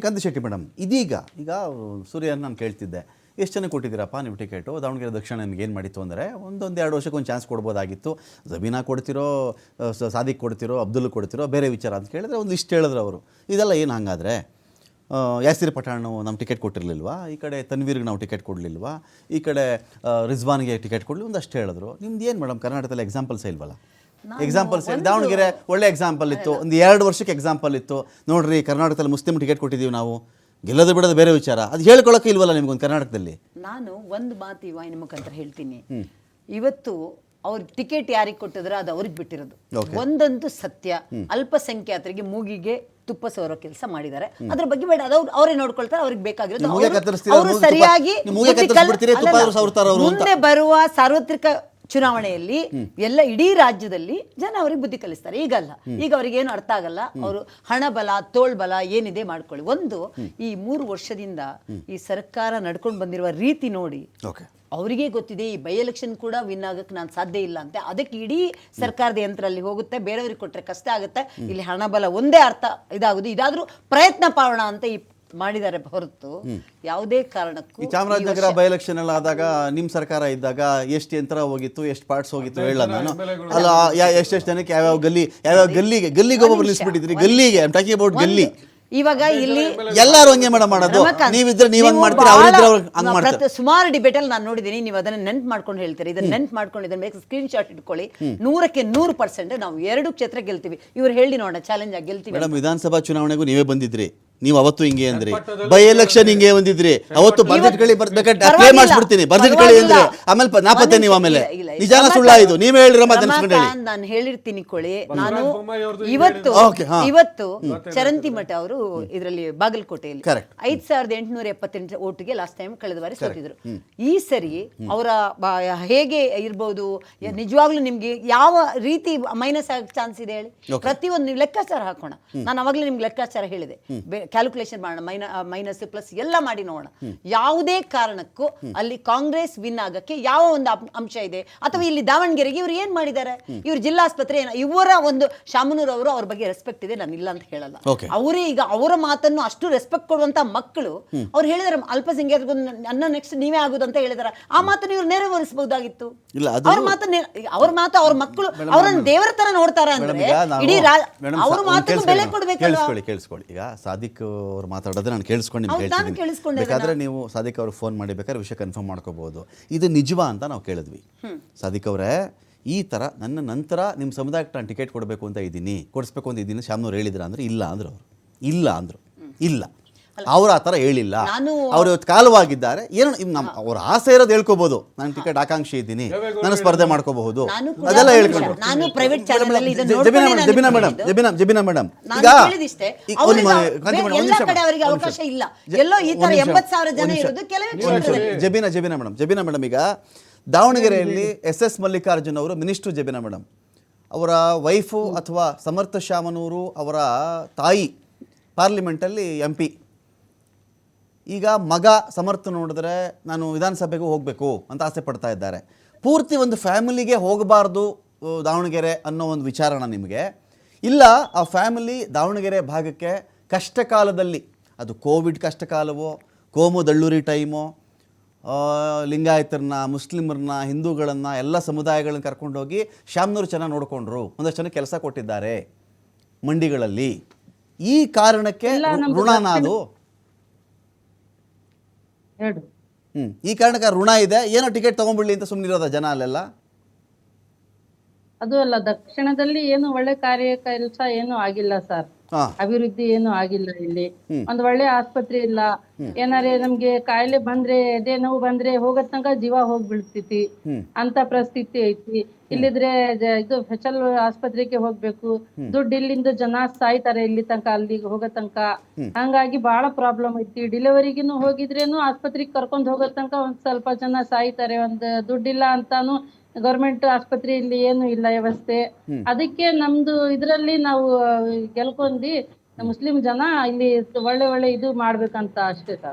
ಕಂದ ಶೆಟ್ಟಿ ಮೇಡಮ್, ಈಗ ಸೂರ್ಯನ ನಾನು ಕೇಳ್ತಿದ್ದೆ, ಎಷ್ಟು ಜನ ಕೊಟ್ಟಿದ್ದೀರಪ್ಪ ನೀವು ಟಿಕೆಟು? ದಾವಣಗೆರೆ ದಕ್ಷಿಣ ನಿಮ್ಗೆ ಏನು ಮಾಡಿತ್ತು ಅಂದರೆ ಒಂದೆರಡು ವರ್ಷಕ್ಕೆ ಒಂದು ಚಾನ್ಸ್ ಕೊಡ್ಬೋದಾಗಿತ್ತು. ಜಬೀನಾ ಕೊಡ್ತಿರೋ, ಸಾದಿಕ್ ಕೊಡ್ತಿರೋ, ಅಬ್ದುಲ್ ಕೊಡ್ತಿರೋ, ಬೇರೆ ವಿಚಾರ ಅಂತ ಕೇಳಿದ್ರೆ ಒಂದು ಇಷ್ಟು ಹೇಳಿದ್ರು ಅವರು. ಇದೆಲ್ಲ ಏನು ಹಂಗಾದರೆ? ಯಾಸಿರ್ ಪಠಾಣ್ ನಮ್ಮ ಟಿಕೆಟ್ ಕೊಟ್ಟಿರಲಿಲ್ವಾ? ಈ ಕಡೆ ತನ್ವೀರ್ಗೆ ನಾವು ಟಿಕೆಟ್ ಕೊಡಲಿಲ್ವಾ? ಈ ಕಡೆ ರಿಜ್ವಾನ್ಗೆ ಟಿಕೆಟ್ ಕೊಡಲಿ, ಒಂದಷ್ಟು ಹೇಳಿದ್ರು. ನಿಮ್ದು ಏನು ಮೇಡಮ್ ಕರ್ನಾಟಕದಲ್ಲಿ ಎಕ್ಸಾಂಪಲ್ಸೇ ಇಲ್ವಲ್ಲ? ಎಕ್ಸಾಂಪಲ್ಸ್ ದಾವಣಗೆರೆ ಒಳ್ಳೆ ಎಕ್ಸಾಂಪಲ್ ಇತ್ತು, ಒಂದು 2 ವರ್ಷಕ್ಕೆ ಎಕ್ಸಾಂಪಲ್ ಇತ್ತು. ನೋಡ್ರಿ, ಕರ್ನಾಟಕದಲ್ಲಿ ಮುಸ್ಲಿಂ ಟಿಕೆಟ್ ಕೊಟ್ಟಿದ್ದೀವಿ ನಾವು, ಗೆಲ್ಲೋದು ಬಿಡೋದು ಬೇರೆ ವಿಚಾರ. ಅದು ಹೇಳ್ಕೊಳ್ಳೋಕೆ ಇಲ್ವಲ್ಲ ನಿಮ್ಗೊಂದು ಕರ್ನಾಟಕದಲ್ಲಿ? ನಾನು ಒಂದು ಮಾತು ವಾಹಿನಿ ಮುಖಾಂತರ ಹೇಳ್ತೀನಿ. ಇವತ್ತು ಅವ್ರ ಟಿಕೆಟ್ ಯಾರಿಗೆ ಕೊಟ್ಟಿದ್ರೆ ಅದು ಅವ್ರಿಗೆ ಬಿಟ್ಟಿರೋದು. ಒಂದಂತೂ ಸತ್ಯ, ಅಲ್ಪಸಂಖ್ಯಾತರಿಗೆ ಮೂಗಿಗೆ ತುಪ್ಪ ಸೋರೋ ಕೆಲಸ ಮಾಡಿದ್ದಾರೆ. ಅದ್ರ ಬಗ್ಗೆ ಬೇಡ, ಅದು ಅವರೇ ನೋಡ್ಕೊಳ್ತಾರೆ. ಅವ್ರಿಗೆ ಬೇಕಾಗಿರೋದು ಅವರು ಸರಿಯಾಗಿ ಮುಂದೆ ಬರುವ ಸಾರ್ವತ್ರಿಕ ಚುನಾವಣೆಯಲ್ಲಿ ಎಲ್ಲ ಇಡೀ ರಾಜ್ಯದಲ್ಲಿ ಜನ ಅವ್ರಿಗೆ ಬುದ್ಧಿ ಕಲಿಸ್ತಾರೆ. ಈಗಲ್ಲ, ಈಗ ಅವ್ರಿಗೇನು ಅರ್ಥ ಆಗಲ್ಲ. ಅವರು ಹಣ ಬಲ, ತೋಳ್ ಬಲ ಏನಿದೆ ಮಾಡ್ಕೊಳ್ಳಿ. ಒಂದು, ಈ 3 ವರ್ಷದಿಂದ ಈ ಸರ್ಕಾರ ನಡ್ಕೊಂಡು ಬಂದಿರುವ ರೀತಿ ನೋಡಿ ಅವರಿಗೆ ಗೊತ್ತಿದೆ, ಈ ಬೈ ಎಲೆಕ್ಷನ್ ಕೂಡ ವಿನ್ ಆಗಕ್ಕೆ ನಾನು ಸಾಧ್ಯ ಇಲ್ಲ ಅಂತ. ಅದಕ್ಕೆ ಇಡೀ ಸರ್ಕಾರದ ಯಂತ್ರ ಅಲ್ಲಿ ಹೋಗುತ್ತೆ, ಬೇರೆಯವ್ರಿಗೆ ಕೊಟ್ಟರೆ ಕಷ್ಟ ಆಗುತ್ತೆ. ಇಲ್ಲಿ ಹಣ ಬಲ ಒಂದೇ ಅರ್ಥ ಇದಾಗುದು. ಇದಾದ್ರೂ ಪ್ರಯತ್ನ ಮಾಡೋಣ ಅಂತ ಈ ಮಾಡಿದ್ದಾರೆ ಹೊರತು ಯಾವುದೇ ಕಾರಣಕ್ಕೂ. ಈ ಚಾಮರಾಜನಗರ ಬೈ ಎಲೆಕ್ಷನ್ ಎಲ್ಲ ಆದಾಗ ನಿಮ್ಮ ಸರ್ಕಾರ ಇದ್ದಾಗ ಎಷ್ಟು ಯಂತ್ರ ಹೋಗಿತ್ತು, ಎಷ್ಟು ಪಾರ್ಟ್ಸ್ ಹೋಗಿತ್ತು ಹೇಳ ನಾನು. ಅಲ್ಲ, ಎಷ್ಟೆಷ್ಟು ಜನಕ್ಕೆ ಯಾವ್ಯಾವ ಗಲ್ಲಿಗೆ ಒಬ್ಬೊಬ್ರು ನಿಲ್ಲಿಸ್ಬಿಟ್ಟಿದ್ರಿ. ಗಲ್ಲಿಗೆ ಐ ಆಮ್ ಟಾಕಿಂಗ್ ಅಬೌಟ್ ಗಲ್ಲಿ. ಇವಾಗ ಇಲ್ಲಿ ಎಲ್ಲರೂ ಹಂಗೆ ಮೇಡಮ್ ಮಾಡೋದು. ನೀವಿದ್ರೆ ನೀವು ಹಂಗೆ ಮಾಡ್ತೀರಾ, ಅವರಿದ್ರೆ ಹಂಗೆ ಮಾಡ್ತಾರೆ. ಸುಮಾರು ಡಿಬೇಟ್ ಅಲ್ಲಿ ನಾನು ನೋಡಿದ್ದೀನಿ. ನೀವು ಅದನ್ನ ನೆನ್ಪು ಮಾಡ್ಕೊಂಡು ಹೇಳ್ತೀರಿ. ಇದನ್ನ ನೆನ್ಪು ಮಾಡ್ಕೊಂಡು ಇದನ್ನ ಬೇಕು ಸ್ಕ್ರೀನ್ ಶಾಟ್ ಇಟ್ಕೊಳ್ಳಿ. 100ಕ್ಕೆ 100% ನಾವು 2 ಕ್ಷೇತ್ರ ಗೆಲ್ತೀವಿ. ಇವ್ರು ಹೇಳಿ ನೋಡೋಣ, ಚಾಲೆಂಜ್ ಆಗಿ ಗೆಲ್ತೀವಿ. ಮೇಡಮ್, ವಿಧಾನಸಭಾ ಚುನಾವಣೆಗೂ ನೀವೇ ಬಂದಿದ್ರಿ. ನೀವು ಅವತ್ತು ಹಿಂಗೆ ಅಂದ್ರಿ, ಬೈ ಎಲೆಕ್ಷನ್ ಹಿಂಗೆ ಬಂದಿದ್ರಿ. ಅವತ್ತು ಬರ್ದಿಟ್ಕೊಳ್ಳಿ, ಕ್ಲೇ ಮಾಡಿಸ್ಬಿಡ್ತೀನಿ, ಬರ್ದಿಟ್ಕೊಳ್ಳಿ ಅಂದ್ರೆ ಆಮೇಲೆ ನಾಪತ್ತೆ ನೀವು. ಆಮೇಲೆ ನಿಜಾನ ಸುಳ್ಳ ಇದು ನೀವೇ ಹೇಳಿರೋ ಮಾತನ್ಸ್ಕೊಂಡು ಹೇಳಿ. ನಾನು ಹೇಳಿರ್ತೀನಿ ಕೊಳ್ಳಿ. ನಾನು ಇವತ್ತು ಚರಂತಿ ಮಠ ಅವರು ಇದರಲ್ಲಿ ಬಾಗಲಕೋಟೆಯಲ್ಲಿ 5878 ಓಟಿಗೆ ಲಾಸ್ಟ್ ಟೈಮ್ ಕಳೆದ ಬಾರಿ ಸೋತಿದ್ರು. ಈ ಸರಿ ಅವರ ಹೇಗೆ ಇರ್ಬೋದು, ನಿಜವಾಗ್ಲೂ ನಿಮ್ಗೆ ಯಾವ ರೀತಿ ಮೈನಸ್ ಆಗಕ್ಕೆ ಚಾನ್ಸ್ ಇದೆ ಹೇಳಿ? ಪ್ರತಿಯೊಂದು ನೀವು ಲೆಕ್ಕಾಚಾರ ಹಾಕೋಣ. ನಾನು ಅವಾಗಲೇ ನಿಮ್ಗೆ ಲೆಕ್ಕಾಚಾರ ಹೇಳಿದೆ, ಕ್ಯಾಲ್ಕುಲೇಷನ್ ಮಾಡೋಣ, ಮೈನಸ್ ಪ್ಲಸ್ ಎಲ್ಲ ಮಾಡಿ ನೋಡೋಣ. ಯಾವುದೇ ಕಾರಣಕ್ಕೂ ಅಲ್ಲಿ ಕಾಂಗ್ರೆಸ್ ವಿನ್ ಆಗಕ್ಕೆ ಯಾವ ಒಂದು ಅಂಶ ಇದೆ? ಅಥವಾ ಇಲ್ಲಿ ದಾವಣಗೆರೆಗೆ ಇವ್ರು ಏನ್ ಮಾಡಿದ್ದಾರೆ? ಇವ್ರ ಜಿಲ್ಲಾಸ್ಪತ್ರೆ ಇವರ ಒಂದು ಶಾಮನೂರ್ ಅವರು, ಅವ್ರ ಬಗ್ಗೆ ರೆಸ್ಪೆಕ್ಟ್ ಇದೆ, ನಾನು ಇಲ್ಲ ಅಂತ ಹೇಳಲ್ಲ. ಅವರೇ ಈಗ ಅವರ ಮಾತನ್ನು ಅಷ್ಟು ರೆಸ್ಪೆಕ್ಟ್ ಕೊಡುವಂತ ಮಕ್ಕಳು ಅವ್ರು ಹೇಳಿದಾರೆ, ಅಲ್ಪಸಂಖ್ಯಾತರಿಗೂ ಅನ್ನೋ ನೆಕ್ಸ್ಟ್ ನೀವೇ ಆಗುದು ಅಂತ ಹೇಳಿದಾರೆ. ಆ ಮಾತನ್ನು ಇವ್ರು ನೆರವೇರಿಸಬಹುದಾಗಿತ್ತು. ಅವ್ರ ಮಾತು ಅವ್ರ ಮಕ್ಕಳು ಅವರನ್ನು ದೇವರ ತರ ನೋಡ್ತಾರ ಅಂದ್ರೆ ಇಡೀ ಅವ್ರ ಮಾತನ್ನು ಬೆಲೆ ಕೊಡ್ಬೇಕಲ್ಲ. ಕೇಳಿಸ್ಕೊಳ್ಳಿ, ಈಗ ಸಾದಿಕ್ ಅವ್ರು ಮಾತಾಡೋದ್ರೆ ನಾನು ಕೇಳಿಸ್ಕೊಂಡು ಬೇಕಾದ್ರೆ ನೀವು ಸಾದಿಕ್ ಅವ್ರಿಗೆ ಫೋನ್ ಮಾಡಿ ಬೇಕಾದ್ರೆ ವಿಷಯ ಕನ್ಫರ್ಮ್ ಮಾಡ್ಕೋಬಹುದು. ಇದು ನಿಜವಾ ಅಂತ ನಾವು ಕೇಳಿದ್ವಿ. ಸಾದಿಕ್ ಅವರೇ, ಈ ಥರ ನನ್ನ ನಂತರ ನಿಮ್ಮ ಸಮುದಾಯಕ್ಕೆ ನಾನು ಟಿಕೆಟ್ ಕೊಡಬೇಕು ಅಂತ ಇದ್ದೀನಿ, ಕೊಡಿಸ್ಬೇಕು ಅಂತ ಇದ್ದೀನಿ ಶಾಮ್ನವ್ರು ಹೇಳಿದ್ರ ಅಂದ್ರೆ ಇಲ್ಲ ಅಂದ್ರು. ಅವರು ಇಲ್ಲ ಅವ್ರು ಆ ಥರ ಹೇಳಿಲ್ಲ. ಅವ್ರು ಇವತ್ತು ಕಾಲವಾಗಿದ್ದಾರೆ. ಏನೋ ಅವ್ರ ಆಸೆ ಇರೋದು ಹೇಳ್ಕೋಬಹುದು, ನಾನು ಟಿಕೆಟ್ ಆಕಾಂಕ್ಷಿ ಇದ್ದೀನಿ, ನಾನು ಸ್ಪರ್ಧೆ ಮಾಡ್ಕೋಬಹುದು, ಅದೆಲ್ಲ ಹೇಳ್ಕೊಂಡು. ಜಬೀನಾ ಮೇಡಮ್, ಜಬೀನಾ ಮೇಡಮ್, ಈಗ ದಾವಣಗೆರೆಯಲ್ಲಿ SS ಮಲ್ಲಿಕಾರ್ಜುನ್ ಅವರು ಮಿನಿಸ್ಟರ್. ಜಬೀನಾ ಮೇಡಮ್ ಅವರ ವೈಫು ಅಥವಾ ಸಮರ್ಥ ಶಾಮನೂರು ಅವರ ತಾಯಿ ಪಾರ್ಲಿಮೆಂಟಲ್ಲಿ MP. ಈಗ ಮಗ ಸಮರ್ಥ ನೋಡಿದ್ರೆ ನಾನು ವಿಧಾನಸಭೆಗೂ ಹೋಗಬೇಕು ಅಂತ ಆಸೆ ಪಡ್ತಾ ಇದ್ದಾರೆ. ಪೂರ್ತಿ ಒಂದು ಫ್ಯಾಮಿಲಿಗೆ ಹೋಗಬಾರ್ದು ದಾವಣಗೆರೆ ಅನ್ನೋ ಒಂದು ವಿಚಾರಣ ನಿಮಗೆ ಇಲ್ಲ? ಆ ಫ್ಯಾಮಿಲಿ ದಾವಣಗೆರೆ ಭಾಗಕ್ಕೆ ಕಷ್ಟ ಕಾಲದಲ್ಲಿ, ಅದು ಕೋವಿಡ್ ಕಷ್ಟ ಕಾಲವೋ, ಕೋಮು ದಳ್ಳೂರಿ ಟೈಮೋ, ಲಿಂಗಾಯತರನ್ನ, ಮುಸ್ಲಿಮರನ್ನ, ಹಿಂದೂಗಳನ್ನು, ಎಲ್ಲ ಸಮುದಾಯಗಳನ್ನ ಕರ್ಕೊಂಡೋಗಿ ಶಾಮ್ನೂರು ಚೆನ್ನಾಗಿ ನೋಡಿಕೊಂಡ್ರು, ಒಂದಷ್ಟು ಜನ ಕೆಲಸ ಕೊಟ್ಟಿದ್ದಾರೆ ಮಂಡಿಗಳಲ್ಲಿ. ಈ ಕಾರಣಕ್ಕೆ ಋಣನ ಅದು? ಈ ಕಾರಣಕ್ಕೆ ಋಣ ಇದೆ, ಏನೋ ಟಿಕೆಟ್ ತಗೊಂಡ್ಬಿಡ್ಲಿ ಅಂತ ಸುಮ್ಮನಿರೋದ ಜನ ಅಲ್ಲೆಲ್ಲ? ಅದು ಅಲ್ಲ, ದಕ್ಷಿಣದಲ್ಲಿ ಏನು ಒಳ್ಳೆ ಕೆಲಸ ಏನು ಆಗಿಲ್ಲ ಸರ್. ಅಭಿವೃದ್ಧಿ ಏನು ಆಗಿಲ್ಲ. ಇಲ್ಲಿ ಒಂದ್ ಒಳ್ಳೆ ಆಸ್ಪತ್ರೆ ಇಲ್ಲ. ಏನಾರೇ ನಮ್ಗೆ ಕಾಯಿಲೆ ಬಂದ್ರೆ, ಎದೆ ನೋವು ಬಂದ್ರೆ ಹೋಗೋ ತನಕ ಜೀವ ಹೋಗ್ಬಿಡ್ತೈತಿ ಅಂತ ಪರಿಸ್ಥಿತಿ ಐತಿ. ಇಲ್ಲಿದ್ರೆ ಇದು ಫೆಷಲ್ ಆಸ್ಪತ್ರೆಗೆ ಹೋಗ್ಬೇಕು, ದುಡ್ಡು ಇಲ್ಲಿಂದ ಜನ ಸಾಯ್ತಾರೆ ಇಲ್ಲಿ ತನಕ, ಅಲ್ಲಿಗೆ ಹೋಗೋ ತನಕ. ಹಂಗಾಗಿ ಬಹಳ ಪ್ರಾಬ್ಲಮ್ ಐತಿ. ಡಿಲಿವರಿಗೂ ಹೋಗಿದ್ರೇನು ಆಸ್ಪತ್ರೆಗೆ ಕರ್ಕೊಂಡ್ ಹೋಗೋ ತನಕ ಒಂದ್ ಸ್ವಲ್ಪ ಜನ ಸಾಯ್ತಾರೆ. ಒಂದ್ ದುಡ್ಡಿಲ್ಲ ಅಂತಾನು ಗೌರ್ಮೆಂಟ್ ಆಸ್ಪತ್ರೆ ಇಲ್ಲಿ ಏನು ಇಲ್ಲ ವ್ಯವಸ್ಥೆ. ಅದಕ್ಕೆ ನಮ್ದು ಇದ್ರಲ್ಲಿ ನಾವು ಗೆಲ್ಕೊಂಡಿ ಮುಸ್ಲಿಂ ಜನ ಇಲ್ಲಿ ಒಳ್ಳೆ ಇದು ಮಾಡ್ಬೇಕಂತ ಅಷ್ಟೇ ಸರ್.